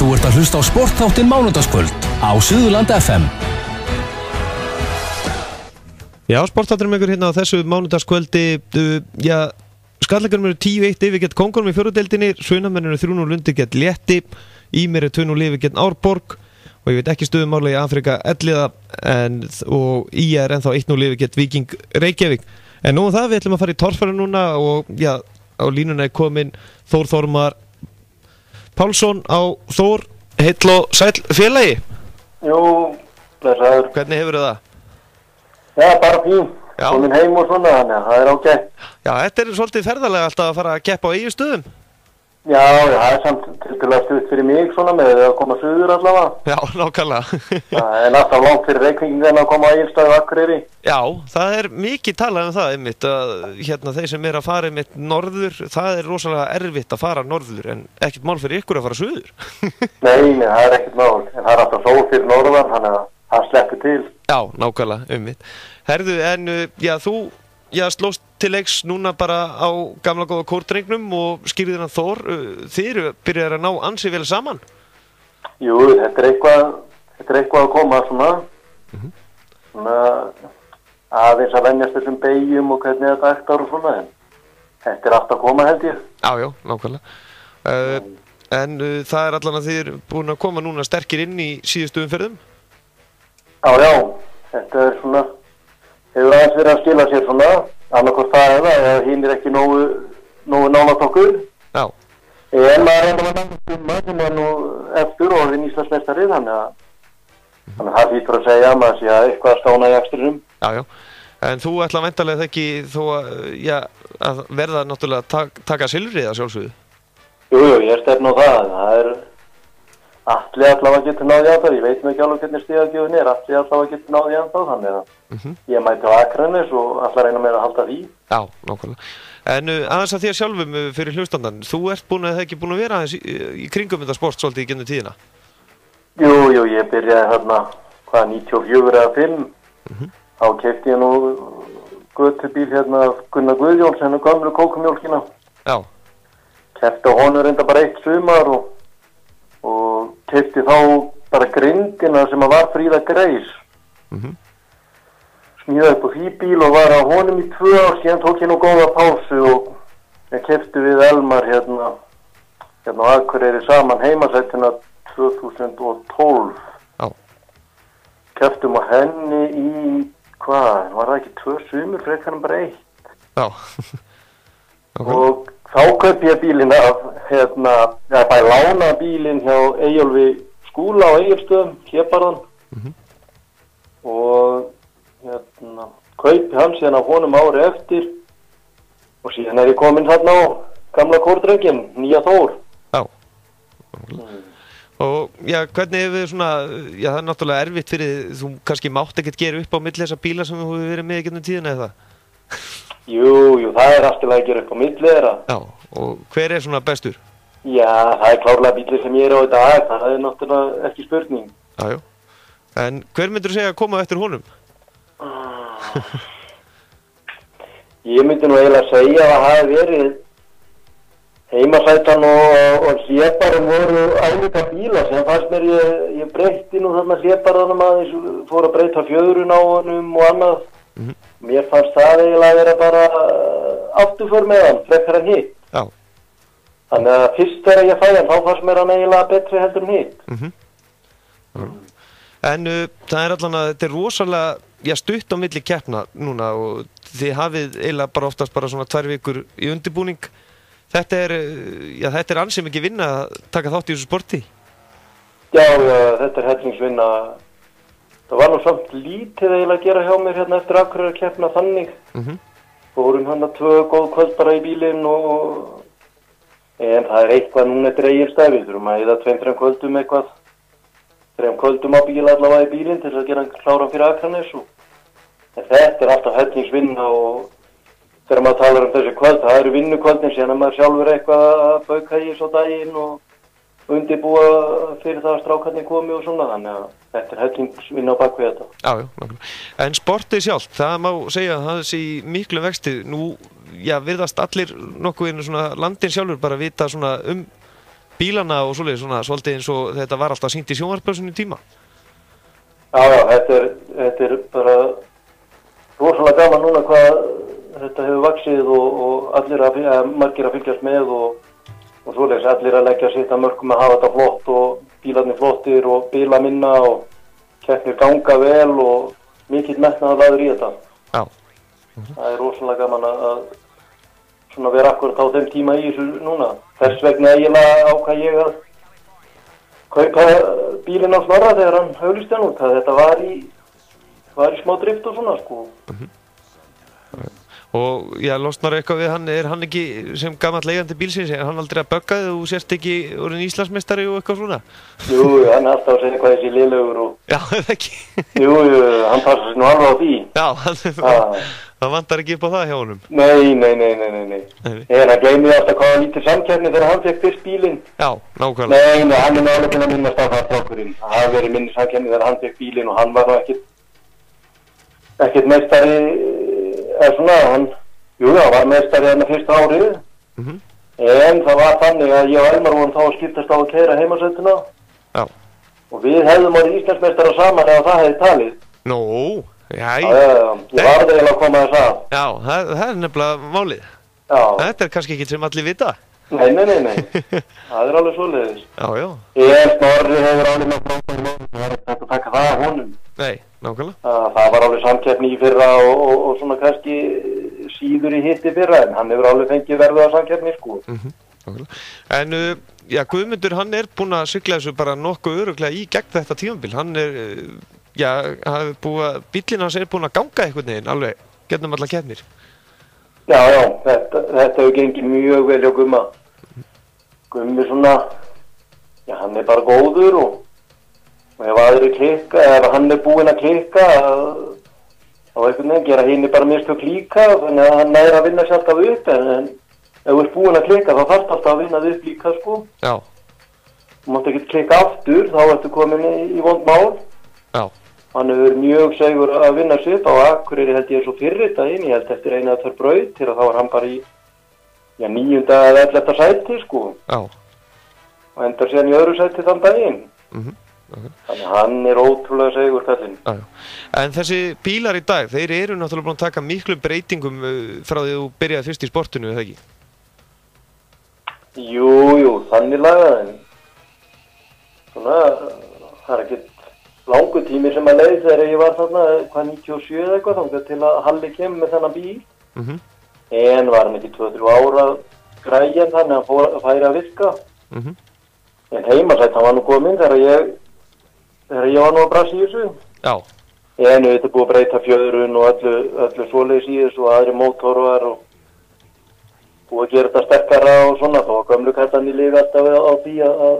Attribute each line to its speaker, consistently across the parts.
Speaker 1: Þú ert að hlusta á sportþáttinn mánudagskvöld á Suðurland FM.
Speaker 2: Já, sportþátturinn ykkur hérna á þessu mánudagskvöldi. Skallegjörnum eru 10-1 yfir gegn Kóngunum í fjóruðdeildinni, Sunamenn eru 3-0 undir gegn Létti, Ímir er 2-0 yfir gegn Árborg og ég veit ekki stöðumála í Afrika Elliða og IR er ennþá 1-0 yfir gegn Víking Reykjavík. En nú það, við ætlum að fara í torfæri núna og já, á línuna er komin Þór Þormar Pálsson á Þór, heill og sæll félagi.
Speaker 3: Jú, blessaður.
Speaker 2: Hvernig hefur það?
Speaker 3: Já, bara fín. Komin heim og svona, þannig að það ágætt.
Speaker 2: Já, þetta er svolítið ferðalega alltaf að fara að keppa á eigin stöðum.
Speaker 3: Já, það er samt tiltölulega stutt fyrir mig svona með að koma suður allavega.
Speaker 2: Já, nákvæmlega.
Speaker 3: Það er alltaf langt fyrir Reykvíkinga að koma á eigin stöðu Akureyri.
Speaker 2: Já, það er mikið talað það einmitt að þeir sem er að fara einmitt norður, það er rosalega erfitt að fara norður en ekkert mál fyrir ykkur að fara suður.
Speaker 3: Nei, það er ekkert mál, en það er alltaf sól fyrir norðan, þannig að það sleppur til.
Speaker 2: Já, nákvæmlega, einmitt. Herðu, en þú slóst til leiks núna bara á gamla góða kórdrengnum og skýrðir hann Þór, þið byrjar að ná ansi vel saman.
Speaker 3: Jú, þetta er eitthvað að koma svona, svona aðeins að venjast þessum beyjum og hvernig þetta ektar og svona, en þetta er allt að koma held ég.
Speaker 2: Já, nákvæmlega. En það er allan að þið eru búin að koma núna sterkir inn í síðustu umferðum?
Speaker 3: Já, þetta er svona, hefur aðeins verið að skila sér svona, annarkort það eða hinn er ekki nógu nálægt okkur. Já. En maður reynda að náttúrulega sem er nú eftir og orðin Íslandsmeistari, þannig að það hlýtur að segja að maður sé að eitthvað að stána í ekstrinum.
Speaker 2: Já. En þú ætla væntanlega ekki þó að verða náttúrulega taka silfrið að sjálfsögðu?
Speaker 3: Jú, ég stefn á það. Það er allavega getur náði að það. Ég veit ekki alveg hvernig stigagjöfin er. Allavega getur náði að það, þannig að ég mæti á Akranes og allar reyna með að halda því. Já,
Speaker 2: nákvæmlega. En aðeins að þér sjálfum fyrir hlustandan, þú ert ekki búin að vera aðeins í kringum þetta sport svolítið í gennum tíðina?
Speaker 3: Jú, ég byrjaði hérna, 94 eða 5. Þá keypti ég nú götubíl hérna Gunnar Guðjóns, hennu gömlu kókumjólkina. Já. Keypti á honum reynda bara 1 sumar og keypti þá bara grindina sem að var Fríða Greis. Smíðaði upp á því bíl og var á honum í 2 ár, síðan tók ég nú góða pásu og ég keypti við Elmar hérna á Akureyri saman heimasættina 2012. Já. Keyptum á henni í, var það ekki 2 sumur, frekar en bara 1. Já. Og þá kaupi ég bílinn af, bara lána bílinn hjá Eyjólfi Skúla á Egilsstöðum, Hlébarðan. Og kaupi hann síðan af honum ári eftir og síðan er ég komin þarna á gamla kórdrengin, nýja Þór. Já.
Speaker 2: Og hvernig hefur svona, það er náttúrulega erfitt fyrir, þú kannski mátt ekkert gera upp á milli þessa bíla sem þú hefur verið með í gennum tíðina eða það?
Speaker 3: Jú, það er alltaf að gera upp á milli þeirra.
Speaker 2: Já, og hver er svona bestur?
Speaker 3: Já, það er klárlega bílir sem ég er á í dag, það er náttúrulega ekki spurning.
Speaker 2: Já. En hver myndur þú segja að koma eftir honum?
Speaker 3: Ég myndi nú eiginlega segja að það hafi verið heimasætan og hlébarinn voru álíka bíla sem fannst mér ég breytti nú þarna hlébarðanum aðeins, fór að breyta fjöðrun á honum og annað. Mér fannst það eiginlega að vera bara afturför með hann, frekar en hitt. Já. Þannig að fyrst þegar ég fæ hann, þá fannst mér hann eiginlega betri heldur en hitt.
Speaker 2: En það er allan að þetta er rosalega stutt á milli keppna núna og þið hafið eiginlega bara oftast bara svona 2 vikur í undirbúning. Þetta er ansið mikið vinna að taka þátt í þessu sporti.
Speaker 3: Já, þetta er hellingsvinna. Það var nú samt lítið eiginlega að gera hjá mér hérna eftir Akureyrar keppna þannig. Fórum hann að 2 góð kvöld bara í bílinn en það er eitthvað núna eftir Egilsstaði. Við þurfum að eyða 2-3 kvöldum eitthvað. 3 kvöldum á bíl allavega í bílinn til að gera hann kláran fyrir Akranes en þetta er alltaf hellingsvinna og þegar maður talar þessi kvöld, það eru vinnukvöldin síðan að maður sjálfur eitthvað að bauka í svo daginn og undirbúa fyrir það að strákarnir komi og svona, þannig að þetta er hellingsvinna á bakvið þetta.
Speaker 2: Já, nákvæmlega. En sportið sjálf, það má segja að það sé í miklu vexti. Nú, virðast allir nokkuð inn svona landin sjálfur bara vita svona bílana og svoleiðis svona svolítið eins og þetta var alltaf sýnt í sjónvarpsinu tíma.
Speaker 3: Já, þetta er bara rosalega gaman núna hvað þetta hefur vaxið og margir að fylgjast með og svoleiðis allir að leggja sitt að mörkum að hafa þetta flott og bílarnir flottir og bíla minna og keppnir ganga vel og mikill metnaðarlaður í þetta.
Speaker 2: Já.
Speaker 3: Það er rosalega gaman að svona vera akkurat á þeim tíma í þessu núna. Þess vegna eiginlega ákvað ég að kaupa bílinn á Snorra þegar hann auglýsti hann út. Þetta var í smá drift og svona sko.
Speaker 2: Og já, losnar eitthvað við hann, er hann ekki sem gamall eigandi bílsins, er hann aldrei að bögga þig og þú sérst ekki orðin Íslandsmeistari og eitthvað svona?
Speaker 3: Jú, hann er alltaf að segja hvað þessi liðlegur og...
Speaker 2: Já, eða ekki?
Speaker 3: Jú, hann passar sér nú alveg á því.
Speaker 2: Já, það vantar ekki upp á það hjá honum.
Speaker 3: Nei. En hann gleymið alltaf hvað hann lítið samkeppni þegar hann fekk fyrst bílinn.
Speaker 2: Já, nákvæmlega.
Speaker 3: Nei, hann er nálega til að minnast á það strákurinn. Það hafi verið minni samkeppni þegar hann fekk bílinn og hann var nú ekkert meistari. Hann var meistari þarna fyrsta árið, en það var þannig að ég og Elmar vorum þá að skiptast á að keyra heimasætuna og við hefðum orðið Íslandsmeistara saman ef það hefði talið.
Speaker 2: Nú,
Speaker 3: ég var eiginlega að koma þess að.
Speaker 2: Já, það er nefnilega málið.
Speaker 3: Já.
Speaker 2: Þetta er kannski ekki sem allir vita.
Speaker 3: Nei. Það er alveg svoleiðis.
Speaker 2: Já.
Speaker 3: Snorri hefur alveg með frábæri mál, það var ekki að taka það af honum.
Speaker 2: Nei, nákvæmlega.
Speaker 3: Það var alveg samkeppni í fyrra og svona kannski síður í hitti fyrra, en hann hefur alveg fengið verðuða samkeppni sko.
Speaker 2: En Guðmundur, hann er búinn að sigla þessu bara nokkuð örugglega í gegn þetta tímabil. Hann er, bíllinn hans er búinn að ganga einhvern veginn alveg gegnum alla keppnir.
Speaker 3: Já, þetta hefur gengið mjög vel hjá Gumma. Gummi svona, hann er bara góður og ef aðrir klikka, ef hann er búinn að klikka, þá einhvern veginn gera hinn bara mistök líka, þannig að hann næra að vinna sér alltaf upp, en ef þú ert búinn að klikka, þá þarfst alltaf að vinna þið upp líka, sko. Já. Þú mátt ekki klikka aftur, þá ertu komin í vond mál. Já. Hann hefur mjög segur að vinna sér upp á Akureyri held ég svo fyrri daginn, ég held eftir eina að þar braut, til að þá var hann bara í 9. eða 11. sæti, sko. Já. Og endar síðan í öðru sæti þann daginn. Þannig hann er ótrúlega segur kallinn.
Speaker 2: En þessi bílar í dag, þeir eru náttúrulega búin að taka miklu breytingum frá því þú byrjaði fyrst í sportinu, eða ekki?
Speaker 3: Jú, þannig lagað, en svona, það er ekkert langur tími sem að leið þegar ég var þarna, 97 eða eitthvað, þangað til að Halli kemur með þennan bíl. En var hann ekki 2-3 ára græjan, þannig að hann færi að virka. En heimasætt, hann var nú komin þegar ég var nú að brasa í þessu. Já. En þetta er búið að breyta fjöðrun og öllu svoleiðis í þessu og aðri mótorar og búið að gera þetta sterkara og svona, þó að gömlu kallarnir lifi alltaf á því að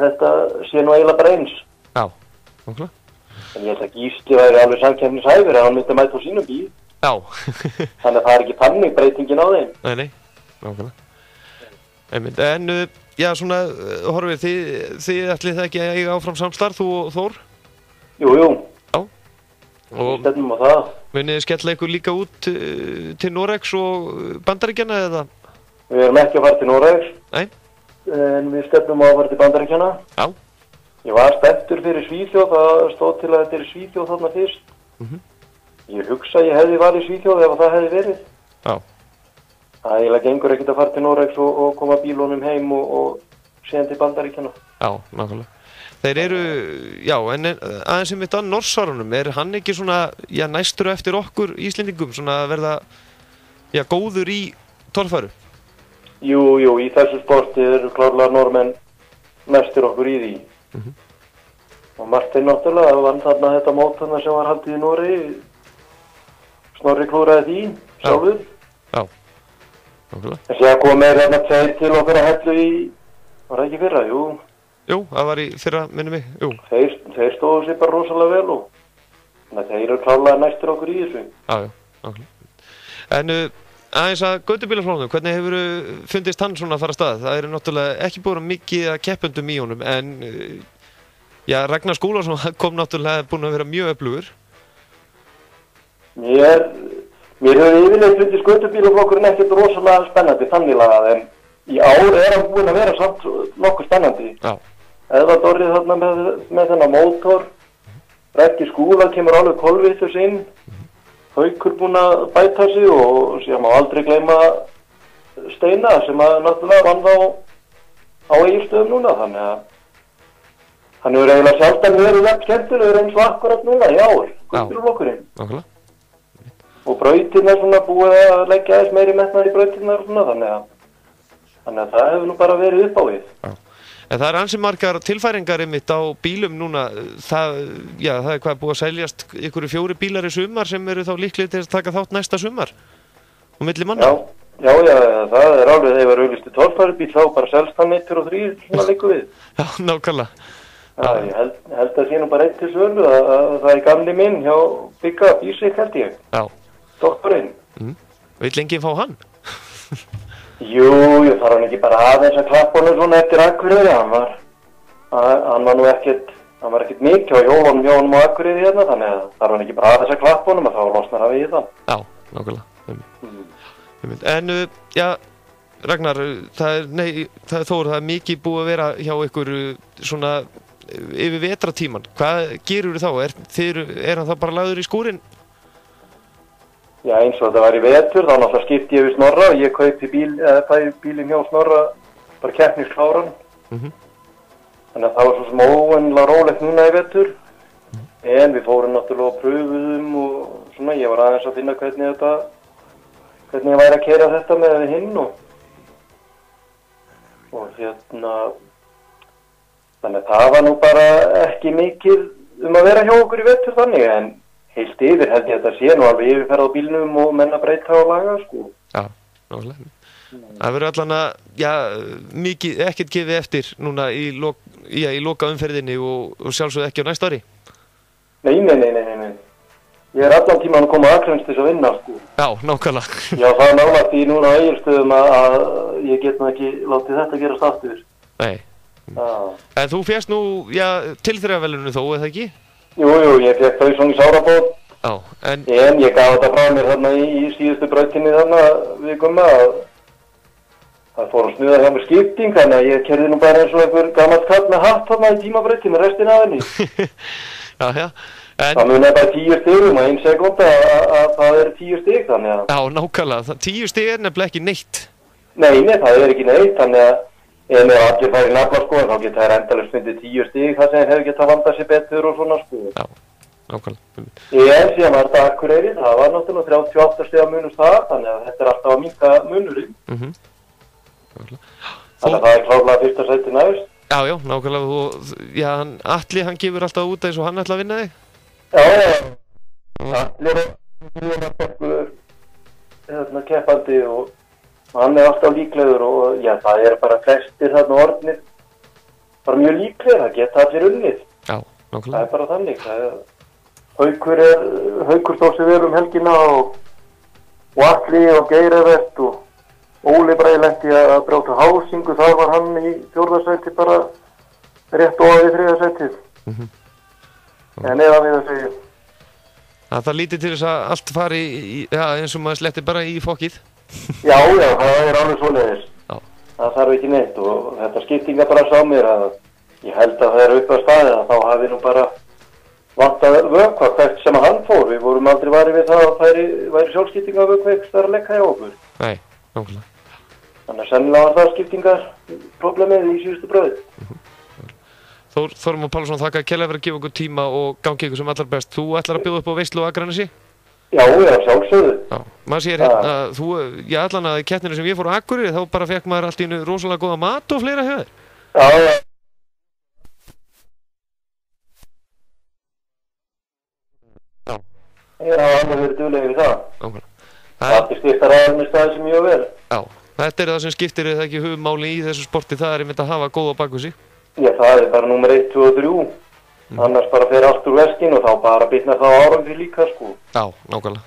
Speaker 3: þetta sé nú eiginlega bara eins.
Speaker 2: Já, okkur.
Speaker 3: En ég held að Gísli væri alveg samkeppnishæfur að hann myndi að mæta á sínum bíl.
Speaker 2: Já.
Speaker 3: Þannig að það er ekki þannig breytingin á þeim.
Speaker 2: Nei, okkur. En já, svona, horfið, þið ætlið það ekki að eiga áfram samstarf, þú og Þór?
Speaker 3: Jú.
Speaker 2: Já.
Speaker 3: Og stefnum á það.
Speaker 2: Munið þið skella ykkur líka út til Noregs og Bandaríkjanna eða?
Speaker 3: Við erum ekki að fara til Noregs.
Speaker 2: Nei.
Speaker 3: En við stefnum á að fara til Bandaríkjanna. Já. Ég var spenntur fyrir Svíþjóð, það stóð til að þetta er Svíþjóð þarna fyrst. Ég hugsa að ég hefði valið Svíþjóð ef það hefði verið. Já. Það eiginlega gengur ekkert að fara til Noregs og koma bílunum heim og síðan til Bandaríkjanna. Já,
Speaker 2: nákvæmlega. Þeir eru, en aðeins sem þetta Norsarunum, er hann ekki svona, næstur eftir okkur Íslendingum, svona að verða, góður í torfæru?
Speaker 3: Jú, í þessu sporti eru klárlega normenn næstur okkur í því. Og Martin náttúrulega, vann þarna þetta mót þarna sem var haldið í Noregi, Snorri klúraði því, sjálfur. Já. En síðan komið hérna tveir til okkur að hellu í, var það ekki fyrra, jú.
Speaker 2: Jú, það var í fyrra, minnum mig, jú.
Speaker 3: Þeir stóðu sér bara rosalega vel og þannig að þeir eru klárlega næstur okkur í þessu.
Speaker 2: Já, nákvæmlega. En aðeins að götubílaflónum, hvernig hefur fundist hann svona að fara af stað? Það eru náttúrulega ekki búin mikið að keppendum í honum, en Ragnar Skúlason kom náttúrulega búin að vera mjög öflugur.
Speaker 3: Mér hefur yfirleitt fundist götubílaflokkurinn ekkert rosalega spennandi þannig lagað, en í ár hann búinn að vera samt nokkuð spennandi.
Speaker 2: Já.
Speaker 3: Eðvald Orrið þarna með þennan mótor, Raggi Skúla kemur alveg kolvitlaus inn, Haukur búinn að bæta sig og síðan má aldrei gleyma Steina sem að náttúrulega vann á Egilsstöðum núna, þannig að hann hefur eiginlega sjaldan verið jafn skemmtilegur eins og akkurat núna í ár, Guðbjörgflokkurinn.
Speaker 2: Nákvæmlega.
Speaker 3: Og brautirnar svona búið að leggja aðeins meiri metnar í brautirnar og svona, þannig að það hefur nú bara verið upp á við.
Speaker 2: Já. En það ansi margar tilfæringar einmitt á bílum núna, það er hvað búið að seljast ykkur 4 bílar í sumar sem eru þá líklegir til að taka þátt næsta sumar og milli manna.
Speaker 3: Já, það er alveg, þegar auðvistu torfæribíl þá bara selst hann 1 og 3 svona líku við.
Speaker 2: Já, nákvæmlega.
Speaker 3: Já, ég held að sé nú bara 1 til sölu að það er gamli minn hjá Bigga Bísik held ég.
Speaker 2: Já.
Speaker 3: Doktorinn.
Speaker 2: Vill enginn fá hann?
Speaker 3: Jú, ég þarf hann ekki bara aðeins að klappa honum svona eftir Akureyri, hann var nú ekkert mikið á hjólunum á Akureyri hérna, þannig að þarf hann ekki bara aðeins að klappa honum að þá losnar hann við það.
Speaker 2: Já, nákvæmlega. En, Ragnar, það er mikið búið að vera hjá ykkur svona yfir vetratíman. Hvað gerur þá? Er hann þá bara lagður í skúrinn?
Speaker 3: Já, eins og þetta var í vetur, þá náttúrulega skipti ég við Snorra og ég kaupi bílinn hjá Snorra, bara keppniskláran. Þannig að það var svo sem óvennilega rólegt núna í vetur. En við fórum náttúrulega og pröfuðum og svona, ég var aðeins að finna hvernig ég væri að keyra þetta með hinn og hérna, þannig að það var nú bara ekki mikið að vera hjá okkur í vetur þannig, en heilt yfir held ég að þetta sé nú alveg yfirferð á bílnum og menn að breyta og laga, sko. Já,
Speaker 2: náttúrulega. Það verður allan að, mikið, ekkert gefið eftir núna í loka umferðinni og sjálfsögðu ekki á næsta ári?
Speaker 3: Nei. Ég er allan tíman að koma Akranes til þess að vinna, sko.
Speaker 2: Já, nákvæmlega.
Speaker 3: Já, það er nálægt í núna á Egilsstöðum að ég get nú ekki látið þetta gerast aftur.
Speaker 2: Nei. En þú fékkst nú, tilþrifavellinu þó, eða ekki?
Speaker 3: Jú, ég fekk þau svona í sárabót.
Speaker 2: Já, en
Speaker 3: ég gaf þetta frá mér þarna í síðustu brautinni þarna við Gumma að það fór að snuða hjá mér skipting, þannig að ég kerði nú bara eins og einhver gamalt kall með hatt þarna í tímabrautin með restina af henni.
Speaker 2: Já.
Speaker 3: Það muni bara 10 stigum og 1 sekúnda að það eru 10 stig, þannig að...
Speaker 2: Já, nákvæmlega. 10 stig er nefnilega ekki neitt.
Speaker 3: Nei, það er ekki neitt, þannig að ef allir færi nafla, sko, þá geta þær endalaust fundið 10 stig, það sem hefur getað vandað sér betur og svona, sko.
Speaker 2: Já, nákvæmlega.
Speaker 3: En síðan var þetta Akureyri, það var náttúrulega 38 stiga munur það, þannig að þetta er alltaf að minnka munurinn. Þannig að það er klárlega fyrsta sæti næst.
Speaker 2: Já, nákvæmlega. Atli, hann gefur alltaf út eins og hann ætla að vinna þig.
Speaker 3: Já. Atli er keppandi og hann er alltaf líklegur og það er bara flestir þarna orðnir bara mjög líklegir, það geta allir unnið.
Speaker 2: Já, nákvæmlega.
Speaker 3: Það er bara þannig. Haukur stóð sig vel helgina og Atli og Geirivert og Óli Bragi lenti að brjóta hásingu, þar var hann í 4. sæti bara rétt og í 3. sætið. En eða við að segja.
Speaker 2: Það lítið til þess að allt fari eins og maður sletti bara í fokkið.
Speaker 3: Já, það er alveg svoleiðis. Það þarf ekki neitt og þetta skiptinga bara sá mér að ég held að það er upp á staðið að þá hafi nú bara vantað vökva hvert sem að hann fór. Við vorum aldrei varið við það að það væri sjálfskiptinga vökva ekki þar að leggja hjá okkur.
Speaker 2: Nei, nákvæmlega.
Speaker 3: Þannig að sennilega var það skiptingar problemið í síðustu brauð.
Speaker 2: Þórumar Pálsson, þakka kærlega fyrir að gefa okkur tíma og gangi ykkur sem allar best. Þú ætlar að bjóða upp á veislu á Akranesi?
Speaker 3: Já, sjálfsögðu.
Speaker 2: Já, maður sér hérna, allan að í keppninu sem ég fór á Akureyri, þá bara fekk maður allt í einu rosalega góða mat og fleira hjá þér.
Speaker 3: Já. Ég hafa alveg verið duglegir í það.
Speaker 2: Nákvæmlega.
Speaker 3: Það skiptar aðeins staði sem mjög vel.
Speaker 2: Já, þetta er það sem skiptir eða ekki höfumáli í þessu sporti, það er einmitt að hafa góða bakvisi.
Speaker 3: Já, það er bara númer 1, 2 og 3. Annars bara fer allt úr veskin og þá bara bitnar það á árangri líka, sko.
Speaker 2: Já, nákvæmlega.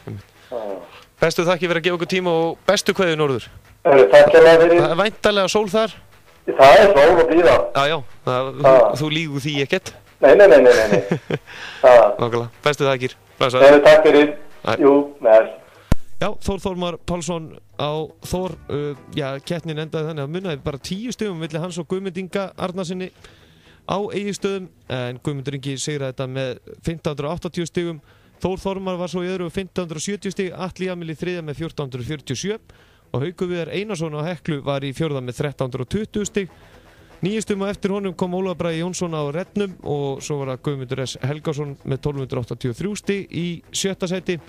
Speaker 2: Bestu þakki fyrir að gefa okkur tíma og bestu kveðju norður.
Speaker 3: Takk hérlega fyrir.
Speaker 2: Það er væntanlega sól þar?
Speaker 3: Það er sól og blíða.
Speaker 2: Já, þú lígur því ekkert?
Speaker 3: Nei.
Speaker 2: Nákvæmlega, bestu þakkir.
Speaker 3: Takk fyrir. Jú,
Speaker 2: Já, Þór Þormar Pálsson á Þór, keppnin endaði þannig að munnaði bara 10 stigum milli hans og Guðmund Inga Arnarsinni á Egilsstöðum, en Guðmundur Ingi sigraði þetta með 1580 stigum. Þór Þormar var svo í öðru 1570 stig, Atli Jamil í þriðja með 1447 og Haukur Viðar Einarsson á Heklu var í fjórða með 1320 stig. 9 stigum á eftir honum kom Ólafur Bragi Jónsson á Rennum og svo var það Guðmundur S. Helgason með 1283 stig í 7. sæti.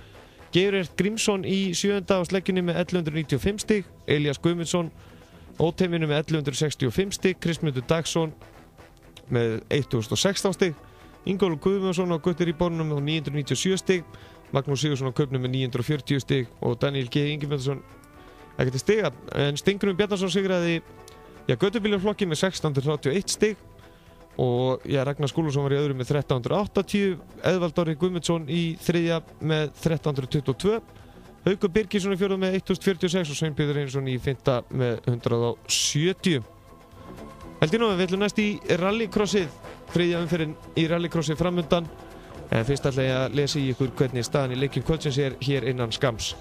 Speaker 2: Geirert Grímsson í 7. á sleggjunni með 1195 stig, Elías Guðmundsson óteiminu með 1165 stig, Kristmundur Dagsson með 1016 stig, Ingólfur Guðmundsson á Guttir í Bornum með 997 stig, Magnús Sigursson á Kaupnum með 940 stig og Daniel G. Ingibjörnsson ekkert í stiga, en Steingrímur Bjarnason sigraði Götubílarflokki með 1631 stig og Ragnar Skúlason var í öðru með 1380, Eðvald Orri Guðmundsson í þriðja með 1322, Haukur Birgisson í fjórða með 1046 og Svein Pétur Einarsson í fimmta með 170. Held ég nú að við ætlum næst í rallycrossið, þriðja umferðin í rallycrossið framundan, en fyrst ætla ég að lesa í ykkur hvernig staðan í leikjum kvöldsins er hér innan skamms.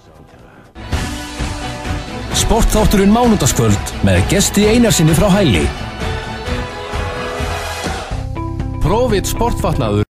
Speaker 1: Sportþátturinn mánudagskvöld með Gesti Einarsinni frá Hæli. Profit sportfatnaður